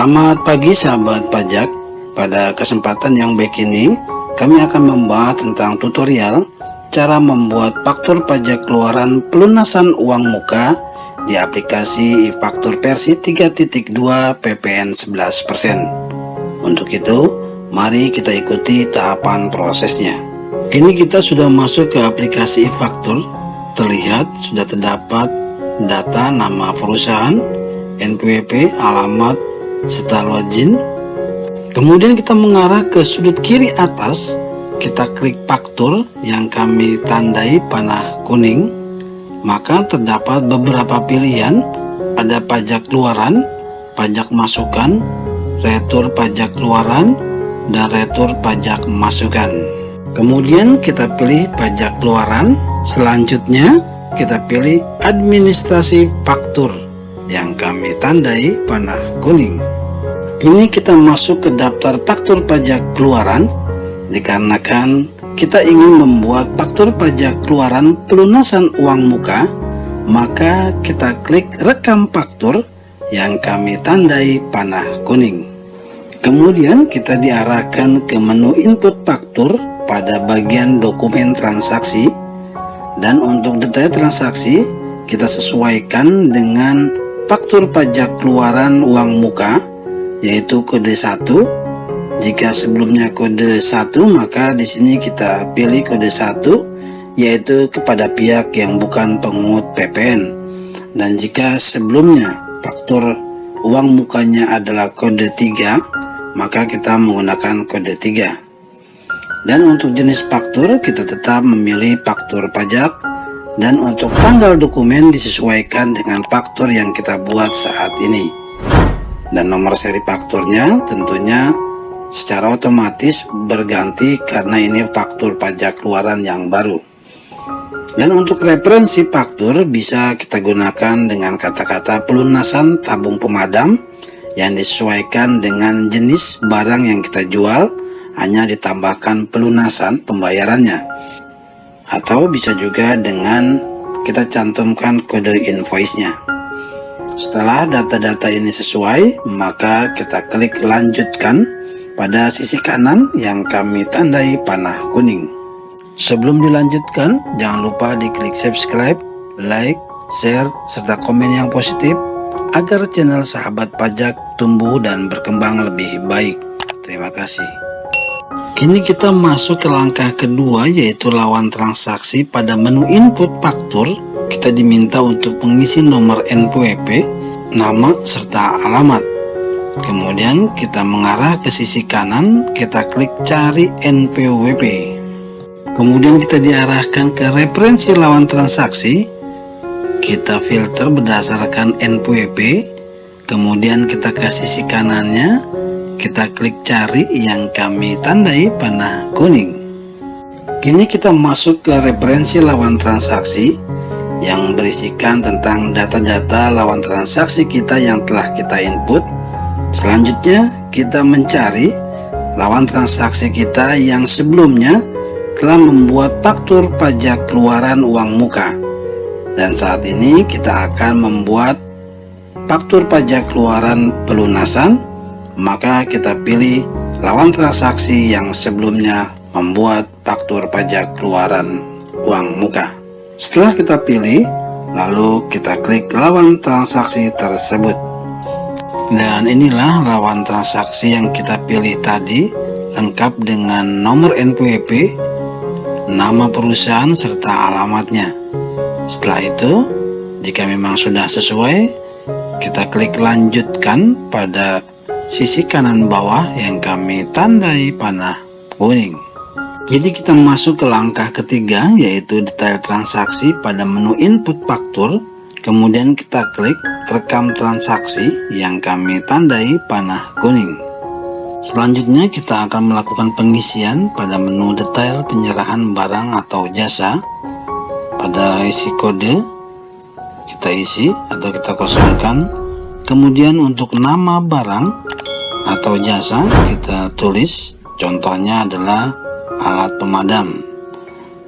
Selamat pagi sahabat pajak. Pada kesempatan yang baik ini, kami akan membahas tentang tutorial cara membuat faktur pajak keluaran pelunasan uang muka di aplikasi e-faktur versi 3.2 PPN 11%. Untuk itu, mari kita ikuti tahapan prosesnya. Kini kita sudah masuk ke aplikasi e-faktur. Terlihat sudah terdapat data nama perusahaan, NPWP, alamat, serta login. Kemudian kita mengarah ke sudut kiri atas, kita klik faktur yang kami tandai panah kuning. Maka terdapat beberapa pilihan, ada pajak keluaran, pajak masukan, retur pajak keluaran, dan retur pajak masukan. Kemudian kita pilih pajak keluaran. Selanjutnya kita pilih administrasi faktur yang kami tandai panah kuning. Ini kita masuk ke daftar faktur pajak keluaran. Dikarenakan kita ingin membuat faktur pajak keluaran pelunasan uang muka, maka kita klik rekam faktur yang kami tandai panah kuning. Kemudian kita diarahkan ke menu input faktur pada bagian dokumen transaksi, dan untuk detail transaksi kita sesuaikan dengan faktur pajak keluaran uang muka, yaitu kode 1. Jika sebelumnya kode 1, maka di sini kita pilih kode 1, yaitu kepada pihak yang bukan pengungut PPN. Dan jika sebelumnya faktur uang mukanya adalah kode 3, maka kita menggunakan kode 3. Dan untuk jenis faktur kita tetap memilih faktur pajak, dan untuk tanggal dokumen disesuaikan dengan faktur yang kita buat saat ini. Dan nomor seri fakturnya tentunya secara otomatis berganti karena ini faktur pajak keluaran yang baru. Dan untuk referensi faktur bisa kita gunakan dengan kata-kata pelunasan tabung pemadam yang disesuaikan dengan jenis barang yang kita jual, hanya ditambahkan pelunasan pembayarannya. Atau bisa juga dengan kita cantumkan kode invoice-nya. Setelah data-data ini sesuai, maka kita klik lanjutkan pada sisi kanan yang kami tandai panah kuning. Sebelum dilanjutkan, jangan lupa diklik subscribe, like, share, serta komen yang positif agar channel Sahabat Pajak tumbuh dan berkembang lebih baik. Terima kasih. Kini kita masuk ke langkah kedua, yaitu lawan transaksi. Pada menu input faktur, kita diminta untuk mengisi nomor NPWP, nama, serta alamat. Kemudian kita mengarah ke sisi kanan, kita klik cari NPWP. Kemudian kita diarahkan ke referensi lawan transaksi. Kita filter berdasarkan NPWP. Kemudian kita ke sisi kanannya, kita klik cari yang kami tandai panah kuning. Kini kita masuk ke referensi lawan transaksi yang berisikan tentang data-data lawan transaksi kita yang telah kita input. Selanjutnya kita mencari lawan transaksi kita yang sebelumnya telah membuat faktur pajak keluaran uang muka, dan saat ini kita akan membuat faktur pajak keluaran pelunasan. Maka kita pilih lawan transaksi yang sebelumnya membuat faktur pajak keluaran uang muka. Setelah kita pilih, lalu kita klik lawan transaksi tersebut. Dan inilah lawan transaksi yang kita pilih tadi, lengkap dengan nomor NPWP, nama perusahaan, serta alamatnya. Setelah itu, jika memang sudah sesuai, kita klik lanjutkan pada sisi kanan bawah yang kami tandai panah kuning. Jadi kita masuk ke langkah ketiga, yaitu detail transaksi. Pada menu input faktur, kemudian kita klik rekam transaksi yang kami tandai panah kuning. Selanjutnya kita akan melakukan pengisian pada menu detail penyerahan barang atau jasa. Pada isi kode kita isi atau kita kosongkan. Kemudian untuk nama barang atau jasa kita tulis, contohnya adalah alat pemadam.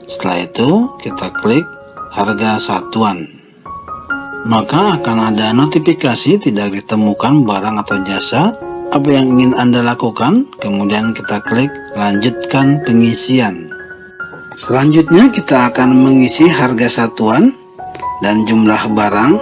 Setelah itu kita klik harga satuan. maka akan ada notifikasi tidak ditemukan barang atau jasa. Apa yang ingin Anda lakukan? Kemudian kita klik lanjutkan pengisian. Selanjutnya kita akan mengisi harga satuan dan jumlah barang,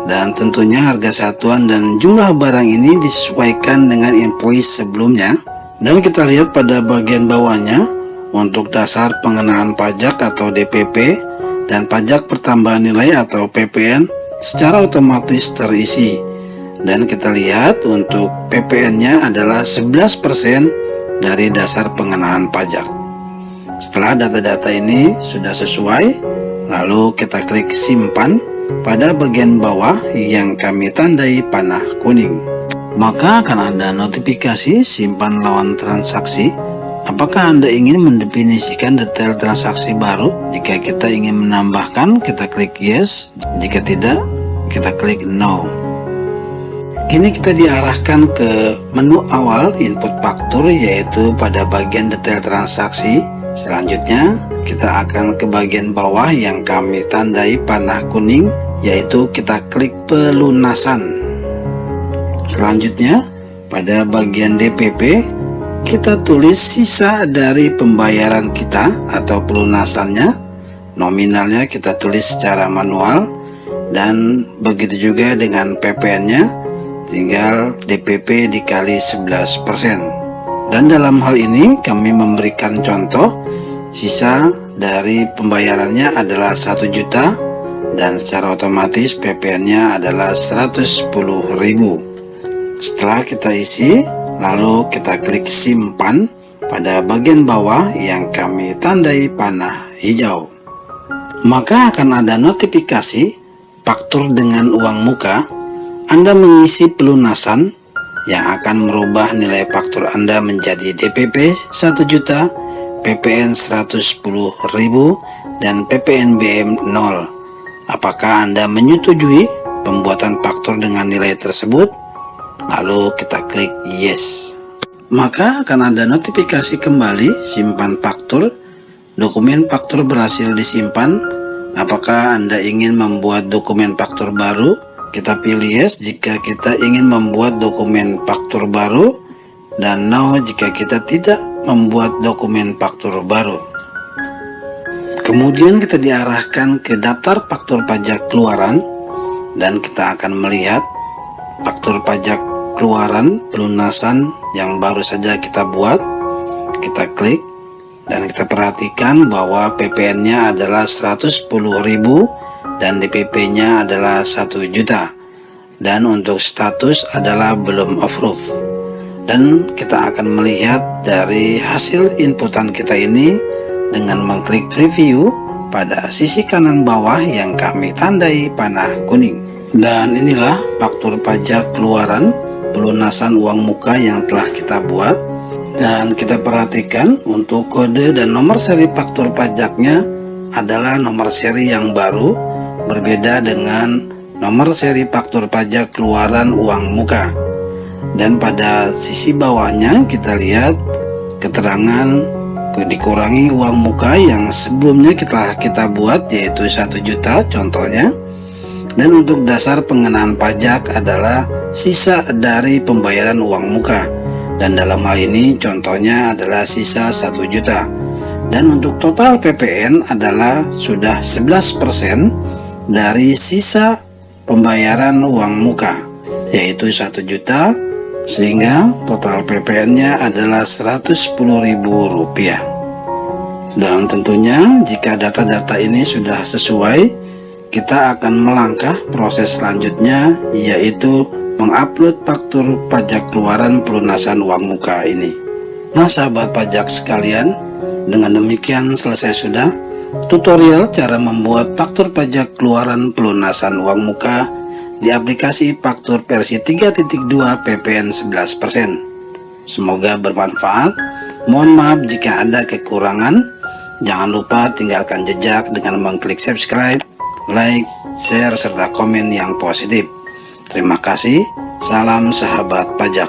dan tentunya harga satuan dan jumlah barang ini disesuaikan dengan invoice sebelumnya. Dan kita lihat pada bagian bawahnya untuk dasar pengenaan pajak atau DPP dan pajak pertambahan nilai atau PPN secara otomatis terisi. Dan kita lihat untuk PPN-nya adalah 11% dari dasar pengenaan pajak. Setelah data-data ini sudah sesuai, lalu kita klik simpan pada bagian bawah yang kami tandai panah kuning. Maka akan ada notifikasi simpan lawan transaksi. Apakah Anda ingin mendefinisikan detail transaksi baru? Jika kita ingin menambahkan, kita klik yes. Jika tidak, kita klik no. Kini kita diarahkan ke menu awal input faktur, yaitu pada bagian detail transaksi. Selanjutnya kita akan ke bagian bawah yang kami tandai panah kuning, yaitu kita klik pelunasan. Selanjutnya pada bagian DPP kita tulis sisa dari pembayaran kita atau pelunasannya. Nominalnya kita tulis secara manual, dan begitu juga dengan PPN-nya, tinggal DPP dikali 11%. Dan dalam hal ini kami memberikan contoh sisa dari pembayarannya adalah 1 juta dan secara otomatis PPN-nya adalah 110.000. Setelah kita isi, lalu kita klik simpan pada bagian bawah yang kami tandai panah hijau. Maka akan ada notifikasi faktur dengan uang muka. Anda mengisi pelunasan yang akan merubah nilai faktur Anda menjadi DPP 1 juta, PPN 110.000, dan PPN BM 0. Apakah Anda menyetujui pembuatan faktur dengan nilai tersebut? Lalu kita klik yes. Maka akan ada notifikasi kembali simpan faktur. Dokumen faktur berhasil disimpan. Apakah Anda ingin membuat dokumen faktur baru? Kita pilih yes jika kita ingin membuat dokumen faktur baru, dan no jika kita tidak membuat dokumen faktur baru. Kemudian kita diarahkan ke daftar faktur pajak keluaran, dan kita akan melihat faktur pajak keluaran pelunasan yang baru saja kita buat. Kita klik dan kita perhatikan bahwa PPN-nya adalah 110.000 dan DPP-nya adalah 1 juta, dan untuk status adalah belum approve. Dan kita akan melihat dari hasil inputan kita ini dengan mengklik preview pada sisi kanan bawah yang kami tandai panah kuning. Dan inilah faktur pajak keluaran pelunasan uang muka yang telah kita buat. Dan kita perhatikan untuk kode dan nomor seri faktur pajaknya adalah nomor seri yang baru, berbeda dengan nomor seri faktur pajak keluaran uang muka. Dan pada sisi bawahnya kita lihat keterangan dikurangi uang muka yang sebelumnya kita buat, yaitu 1 juta contohnya. Dan untuk dasar pengenaan pajak adalah sisa dari pembayaran uang muka, dan dalam hal ini contohnya adalah sisa 1 juta. Dan untuk total PPN adalah sudah 11% dari sisa pembayaran uang muka, yaitu 1 juta, sehingga total PPN-nya adalah Rp110.000. Dan tentunya jika data-data ini sudah sesuai, kita akan melangkah proses selanjutnya, yaitu mengupload faktur pajak keluaran pelunasan uang muka ini. Nah sahabat pajak sekalian, dengan demikian selesai sudah tutorial cara membuat faktur pajak keluaran pelunasan uang muka di aplikasi faktur versi 3.2 PPN 11%. Semoga bermanfaat. Mohon maaf jika ada kekurangan. Jangan lupa tinggalkan jejak dengan mengklik subscribe, like, share, serta komen yang positif. Terima kasih. Salam sahabat pajak.